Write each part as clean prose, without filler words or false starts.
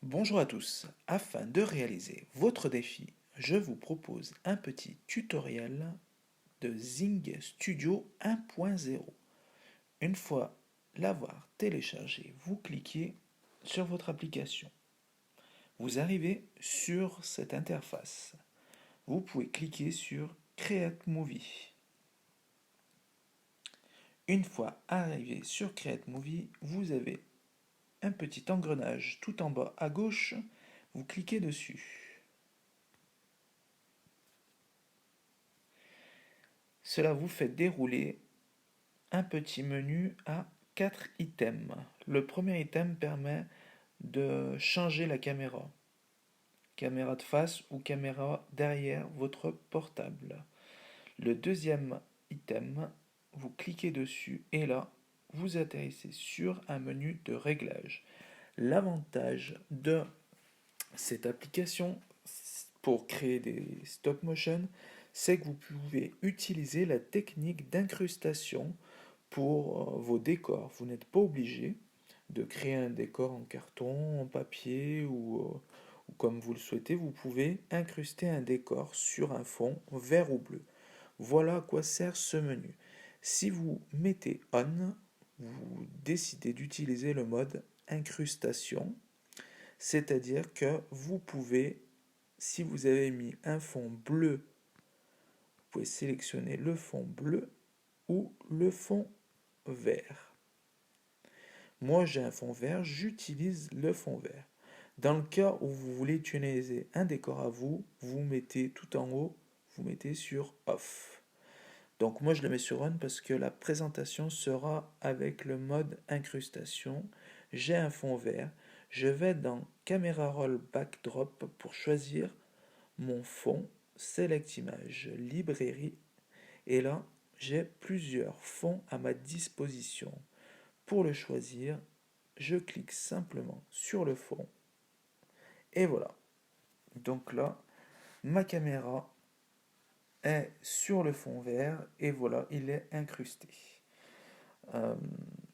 Bonjour à tous, afin de réaliser votre défi, je vous propose un petit tutoriel de Zing Studio 1.0. Une fois l'avoir téléchargé, vous cliquez sur votre application. Vous arrivez sur cette interface. Vous pouvez cliquer sur Create Movie. Une fois arrivé sur Create Movie, vous avez un petit engrenage tout en bas à gauche. Vous cliquez dessus. Cela vous fait dérouler un petit menu à 4 items. Le premier item permet de changer la caméra. Caméra de face ou caméra derrière votre portable. Le deuxième item, vous cliquez dessus et là, vous atterrissez sur un menu de réglage. L'avantage de cette application pour créer des stop motion, c'est que vous pouvez utiliser la technique d'incrustation pour vos décors. Vous n'êtes pas obligé de créer un décor en carton, en papier ou comme vous le souhaitez. Vous pouvez incruster un décor sur un fond vert ou bleu. Voilà à quoi sert ce menu. Si vous mettez On, vous décidez d'utiliser le mode incrustation, c'est-à-dire que vous pouvez, si vous avez mis un fond bleu, vous pouvez sélectionner le fond bleu ou le fond vert. Moi, j'ai un fond vert, j'utilise le fond vert. Dans le cas où vous voulez utiliser un décor à vous, vous mettez tout en haut, vous mettez sur Off. Donc moi, je le mets sur On parce que la présentation sera avec le mode incrustation. J'ai un fond vert. Je vais dans Camera Roll Backdrop pour choisir mon fond, Select Image, Librairie. Et là, j'ai plusieurs fonds à ma disposition. Pour le choisir, je clique simplement sur le fond. Et voilà. Donc là, ma caméra est sur le fond vert et voilà, il est incrusté. Euh,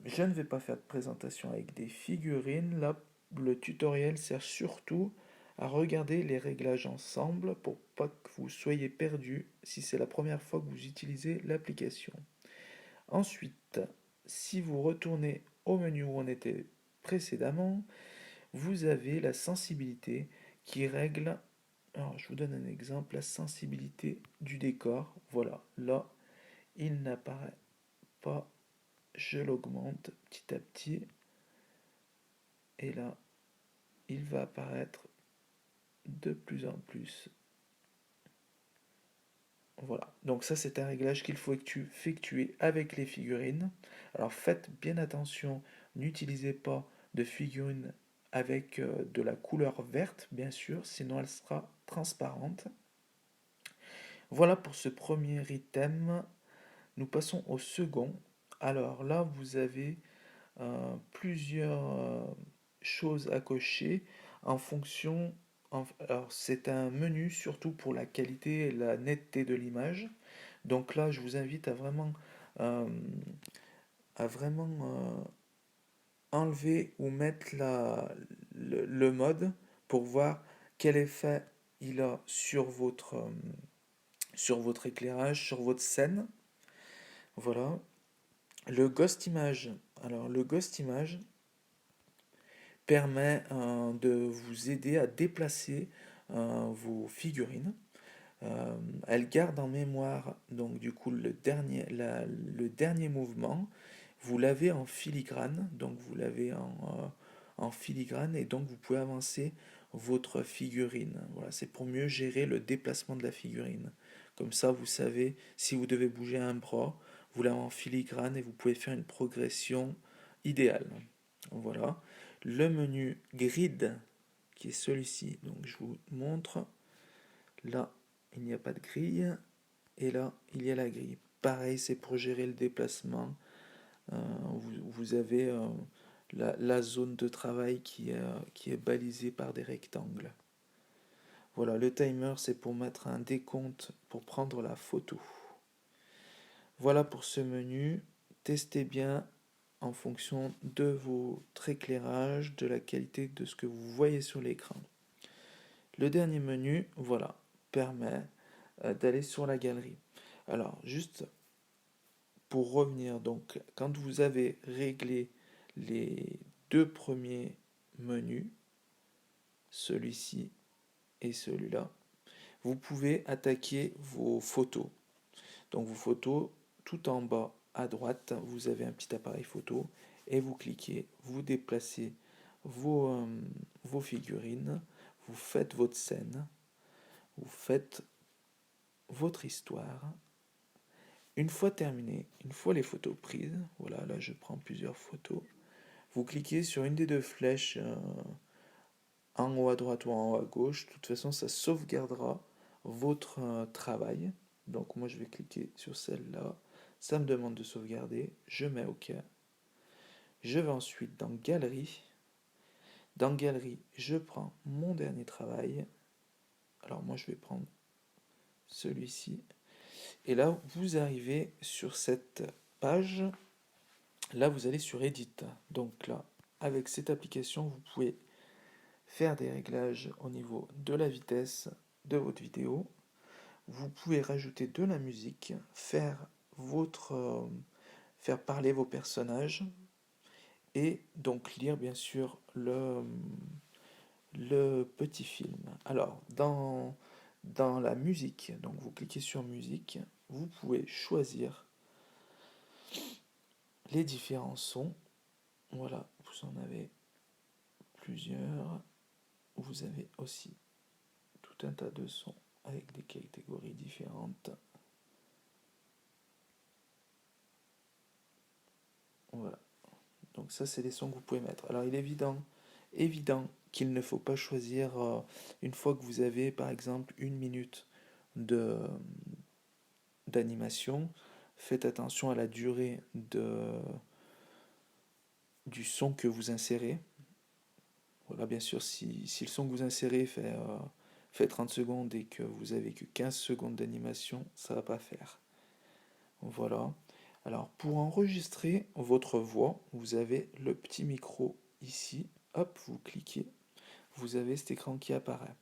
je ne vais pas faire de présentation avec des figurines. Là, le tutoriel sert surtout à regarder les réglages ensemble pour pas que vous soyez perdu si c'est la première fois que vous utilisez l'application. Ensuite, si vous retournez au menu où on était précédemment, vous avez la sensibilité qui règle, alors je vous donne un exemple, la sensibilité du décor. Voilà, là, il n'apparaît pas, je l'augmente petit à petit, et là, il va apparaître de plus en plus. Voilà, donc ça c'est un réglage qu'il faut effectuer avec les figurines. Alors faites bien attention, n'utilisez pas de figurines avec de la couleur verte, bien sûr, sinon elle sera transparente. Voilà pour ce premier item. Nous passons au second. Alors là, vous avez plusieurs choses à cocher en fonction. Alors, c'est un menu surtout pour la qualité et la netteté de l'image. Donc là, je vous invite euh, à vraiment enlever ou mettre le mode pour voir quel effet il a sur votre éclairage, sur votre scène. Voilà. Le Ghost Image. Alors, le Ghost Image permet de vous aider à déplacer vos figurines. Elle garde en mémoire donc du coup le dernier mouvement. Vous l'avez en filigrane, donc vous l'avez en filigrane et donc vous pouvez avancer votre figurine. Voilà, c'est pour mieux gérer le déplacement de la figurine. Comme ça, vous savez si vous devez bouger un bras, vous l'avez en filigrane et vous pouvez faire une progression idéale. Voilà. Le menu grid qui est celui-ci. Donc je vous montre. Là, il n'y a pas de grille. Et là, il y a la grille. Pareil, c'est pour gérer le déplacement. Vous avez la zone de travail qui est balisée par des rectangles. Voilà, le timer, c'est pour mettre un décompte pour prendre la photo. Voilà pour ce menu. Testez bien en fonction de votre éclairage, de la qualité de ce que vous voyez sur l'écran. Le dernier menu, voilà, permet d'aller sur la galerie. Alors, juste pour revenir, donc, quand vous avez réglé les deux premiers menus, celui-ci et celui-là, vous pouvez attaquer vos photos. Donc vos photos, tout en bas à droite, vous avez un petit appareil photo et vous cliquez, vous déplacez vos figurines, vous faites votre scène, vous faites votre histoire. Une fois terminé, une fois les photos prises, voilà, là je prends plusieurs photos, vous cliquez sur une des deux flèches en haut à droite ou en haut à gauche. De toute façon, ça sauvegardera votre travail. Donc moi, je vais cliquer sur celle-là. Ça me demande de sauvegarder. Je mets OK. Je vais ensuite dans Galerie. Dans Galerie, je prends mon dernier travail. Alors moi, je vais prendre celui-ci. Et là, vous arrivez sur cette page. Là, vous allez sur Edit. Donc là, avec cette application, vous pouvez faire des réglages au niveau de la vitesse de votre vidéo. Vous pouvez rajouter de la musique, faire parler vos personnages et donc lire bien sûr le petit film. Alors dans la musique, donc vous cliquez sur musique, vous pouvez choisir les différents sons. Voilà, vous en avez plusieurs. Vous avez aussi tout un tas de sons avec des catégories différentes. Voilà. Donc ça, c'est les sons que vous pouvez mettre. Alors il est évident qu'il ne faut pas choisir, une fois que vous avez par exemple une minute de d'animation, faites attention à la durée du son que vous insérez. Voilà, bien sûr, si le son que vous insérez fait 30 secondes et que vous avez que 15 secondes d'animation, ça va pas faire. Voilà. Alors, pour enregistrer votre voix, vous avez le petit micro ici. Hop, vous cliquez. Vous avez cet écran qui apparaît.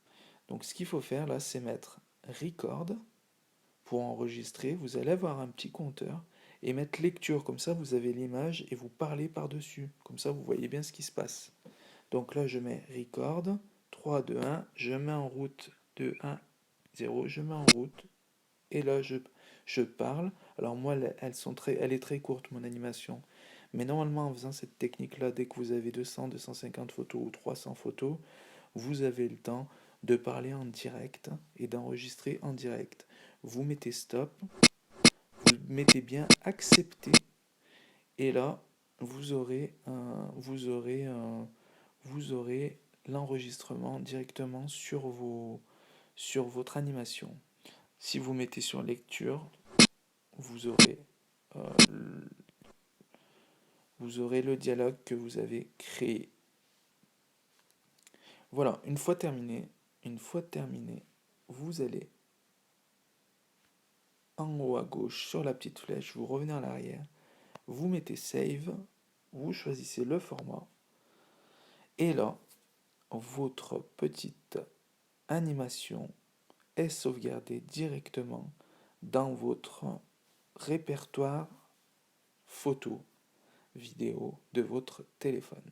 Donc, ce qu'il faut faire là, c'est mettre Record pour enregistrer. Vous allez avoir un petit compteur et mettre lecture. Comme ça, vous avez l'image et vous parlez par-dessus. Comme ça, vous voyez bien ce qui se passe. Donc là, je mets Record. 3, 2, 1. Je mets en route 2, 1, 0. Je mets en route. Et là, je parle. Alors moi, elle est très courte, mon animation. Mais normalement, en faisant cette technique-là, dès que vous avez 200, 250 photos ou 300 photos, vous avez le temps de parler en direct et d'enregistrer en direct. Vous mettez stop, vous mettez bien accepter, et là, vous aurez l'enregistrement directement sur votre animation. Si vous mettez sur lecture, vous aurez, euh, vous aurez le dialogue que vous avez créé. Voilà, une fois terminé, vous allez en haut à gauche sur la petite flèche, vous revenez en arrière, vous mettez Save, vous choisissez le format, et là, votre petite animation est sauvegardée directement dans votre répertoire photo, vidéo de votre téléphone.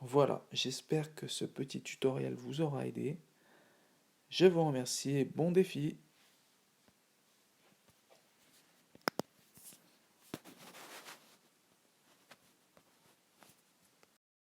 Voilà, j'espère que ce petit tutoriel vous aura aidé. Je vous remercie et bon défi!